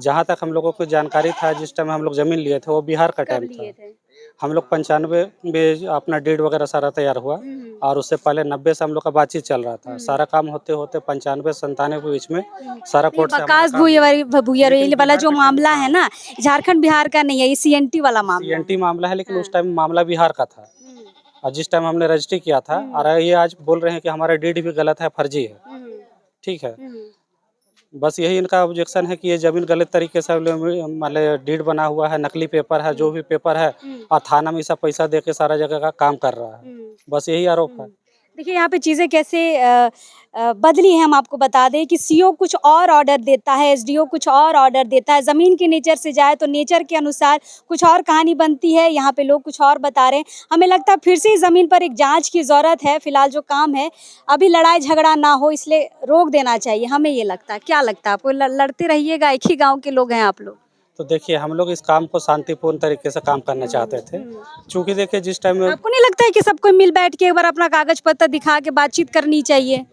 [SPEAKER 4] जहाँ तक हम लोगों को जानकारी था, जिस टाइम हम लोग जमीन लिए थे वो बिहार का टाइम था। हम लोग 95 में अपना डीड वगैरह सारा तैयार हुआ, और उससे पहले 90 से हम लोग का बातचीत चल रहा था। सारा काम होते होते 95-97 के बीच में सारा कोर्ट से
[SPEAKER 6] बकास भुइयारी वाला जो मामला है ना, झारखंड बिहार का नहीं है, ये सीएनटी वाला मामला
[SPEAKER 4] है, लेकिन उस टाइम मामला बिहार का था। और जिस टाइम हमने रजिस्ट्री किया था, और ये आज बोल रहे हैं कि हमारा डीड भी गलत है, फर्जी है। ठीक है, बस यही इनका ऑब्जेक्शन है कि ये जमीन गलत तरीके से मतलब डीड बना हुआ है, नकली पेपर है, जो भी पेपर है, और थाना में सब पैसा दे के सारा जगह का काम कर रहा है। बस यही आरोप है।
[SPEAKER 6] देखिए यहाँ पे चीज़ें कैसे बदली हैं, हम आपको बता दें कि सीओ कुछ और ऑर्डर देता है, एसडीओ कुछ और ऑर्डर देता है। ज़मीन के नेचर से जाए तो नेचर के अनुसार कुछ और कहानी बनती है, यहाँ पे लोग कुछ और बता रहे हैं। हमें लगता है फिर से इस ज़मीन पर एक जांच की ज़रूरत है। फिलहाल जो काम है अभी लड़ाई झगड़ा ना हो इसलिए रोक देना चाहिए, हमें ये लगता है। क्या लगता है आपको? लड़ते रहिएगा, एक ही गाँव के लोग हैं आप लोग।
[SPEAKER 4] तो देखिए, हम लोग इस काम को शांतिपूर्ण तरीके से काम करना चाहते थे, क्योंकि देखिए जिस टाइम
[SPEAKER 6] आपको नहीं लगता है कि सबको मिल बैठ के एक बार अपना कागज पत्र दिखा के बातचीत करनी चाहिए?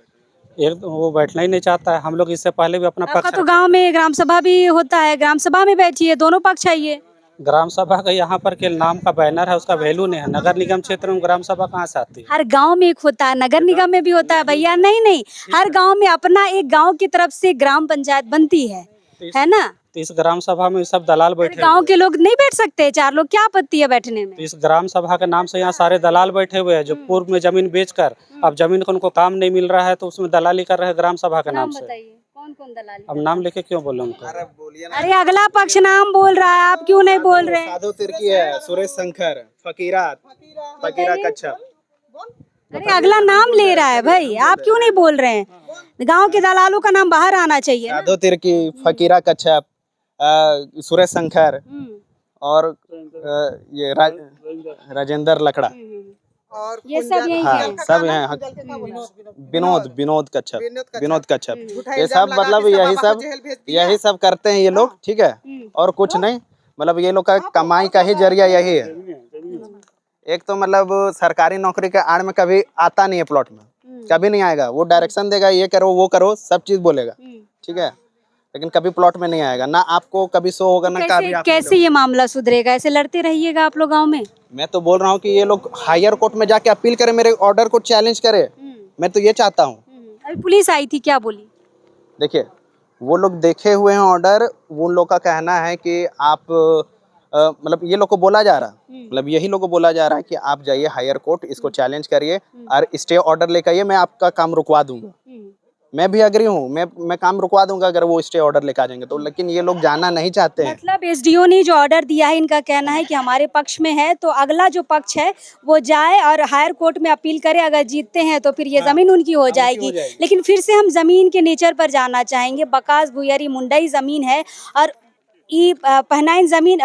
[SPEAKER 4] एक वो बैठना ही नहीं चाहता है। हम लोग इससे पहले भी अपना
[SPEAKER 6] आपका
[SPEAKER 4] पक्ष
[SPEAKER 6] तो गांव में ग्राम सभा भी होता है, ग्राम सभा में बैठिए, दोनों पक्ष आइए।
[SPEAKER 4] ग्राम सभा का यहाँ पर के नाम का बैनर है, उसका वैल्यू नहीं है। नगर निगम क्षेत्र में ग्राम सभा कहाँ से आती है?
[SPEAKER 6] हर गांव में एक होता है, नगर निगम में भी होता है भैया। नहीं, हर गांव में अपना एक गांव की तरफ से ग्राम पंचायत बनती है ना?
[SPEAKER 4] तो इस ग्राम सभा में सब दलाल बैठे
[SPEAKER 6] गांव के लोग नहीं बैठ सकते? 4 लोग, क्या आपत्ति है बैठने में?
[SPEAKER 4] तो इस ग्राम सभा के नाम से यहाँ सारे दलाल बैठे हुए हैं, जो पूर्व में जमीन बेचकर अब जमीन को उनको काम नहीं मिल रहा है, तो उसमें दलाली कर रहे हैं ग्राम सभा के नाम से।
[SPEAKER 6] कौन दलाली?
[SPEAKER 4] अब नाम लेके क्यों बोले उनको?
[SPEAKER 6] अरे अगला पक्ष नाम बोल रहा है, आप क्यों नहीं बोल रहे?
[SPEAKER 5] साधु तिर्की है, सुरेश शंकर, फकीरा कच्छप।
[SPEAKER 6] अरे अगला नाम ले रहा है भाई, आप क्यों नहीं बोल रहे हैं? गांव के दलालों का नाम बाहर आना चाहिए ना?
[SPEAKER 5] साधु तिर्की, फकीरा कच्छप, सुरेश शंकर और ये राजेंद्र लकड़ा,
[SPEAKER 6] ये सब यही
[SPEAKER 5] हाँ
[SPEAKER 6] है।
[SPEAKER 5] सब यहाँ विनोद कच्छप, ये सब मतलब यही सब करते हैं ये लोग। ठीक है, और कुछ नहीं, मतलब ये लोग का कमाई का ही जरिया यही है। एक तो मतलब सरकारी नौकरी के आड़ में कभी आता नहीं है, प्लॉट में कभी नहीं आएगा। वो डायरेक्शन देगा, ये करो वो करो, सब चीज बोलेगा, ठीक है, लेकिन कभी प्लॉट में नहीं आएगा। ना आपको कभी शो होगा, ना कभी
[SPEAKER 6] कैसे ये मामला सुधरेगा? ऐसे लड़ते रहिएगा आप लोग गाँव में?
[SPEAKER 5] मैं तो बोल रहा हूँ कि ये लोग हायर कोर्ट में जाके अपील करे, मेरे ऑर्डर को चैलेंज करे। मैं तो ये चाहता हूँ।
[SPEAKER 6] अभी पुलिस आई थी, क्या बोली?
[SPEAKER 5] देखिए, वो लोग देखे हुए हैं ऑर्डर, वो लोग का कहना है कि आप मतलब ये लोग को बोला जा रहा, मतलब यही लोग को बोला जा रहा है कि आप जाइए हायर कोर्ट, इसको चैलेंज करिए और स्टे ऑर्डर लेकर आइए, मैं आपका काम रुकवा दूंगा। मैं भी एग्री हूँ, मैं काम रुकवा दूंगा अगर वो स्टे ऑर्डर लेकर आ जाएंगे तो। लेकिन ये लोग जाना नहीं चाहते हैं।
[SPEAKER 6] मतलब एसडीओ ने जो ऑर्डर दिया है, इनका कहना है कि हमारे पक्ष में है, तो अगला जो पक्ष है वो जाए और हायर कोर्ट में अपील करे। अगर जीतते हैं तो फिर ये जमीन उनकी हो जाएगी। लेकिन फिर से हम जमीन के नेचर पर जाना चाहेंगे। बकास भुइयारी मुंडई जमीन है, और ये पहनाइन जमीन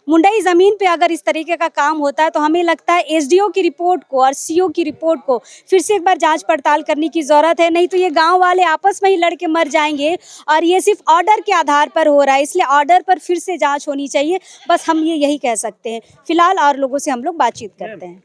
[SPEAKER 6] मुंडई ज़मीन पे अगर इस तरीके का काम होता है तो हमें लगता है एसडीओ की रिपोर्ट को और सीओ की रिपोर्ट को फिर से एक बार जांच पड़ताल करने की ज़रूरत है। नहीं तो ये गांव वाले आपस में ही लड़के मर जाएंगे, और ये सिर्फ ऑर्डर के आधार पर हो रहा है, इसलिए ऑर्डर पर फिर से जांच होनी चाहिए। बस हम यही कह सकते हैं फिलहाल, और लोगों से हम लोग बातचीत करते हैं।